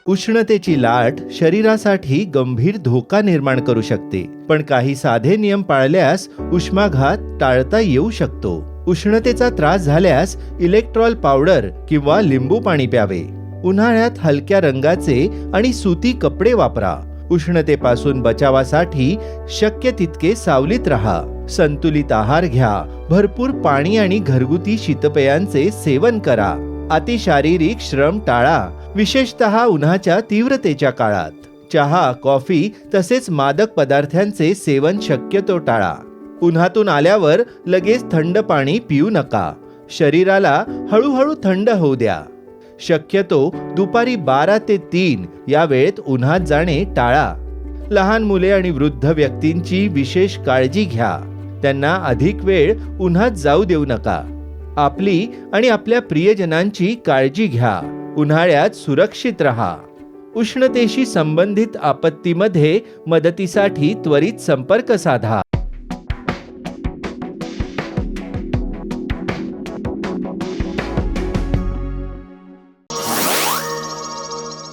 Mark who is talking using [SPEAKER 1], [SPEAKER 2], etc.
[SPEAKER 1] उष्णतेची लाट शरीरासाठी गंभीर धोका निर्माण करू शकते, पण काही साधे नियम पाळल्यास उष्माघात टाळता येऊ शकतो. उष्णतेचा त्रास झाल्यास इलेक्ट्रॉल पावडर किंवा लिंबू पाणी प्यावे. उन्हाळ्यात हलक्या रंगाचे आणि सुती कपडे वापरा. उष्णतेपासून बचावासाठी शक्य तितके सावलीत राहा. संतुलित आहार घ्या. भरपूर पाणी आणि घरगुती शीतपेयांचे सेवन करा. अतिशारीरिक श्रम टाळा, विशेषतः उन्हाच्या तीव्रतेच्या काळात. चहा, कॉफी तसेच मादक पदार्थांचे सेवन शक्यतो टाळा. उन्हातून आल्यावर लगेच थंड पाणी पिऊ नका. शरीराला हळूहळू थंड होऊ द्या. शक्यतो दुपारी 12 ते 3 या वेळेत उन्हात जाणे टाळा. लहान मुले आणि वृद्ध व्यक्तींची विशेष काळजी घ्या. त्यांना अधिक वेळ उन्हात जाऊ देऊ नका. आपली आणि आपल्या प्रियजनांची काळजी घ्या. उन्हाळ्यात सुरक्षित राहा. उष्णतेशी संबंधित आपत्तीमध्ये मदतीसाठी त्वरित संपर्क साधा.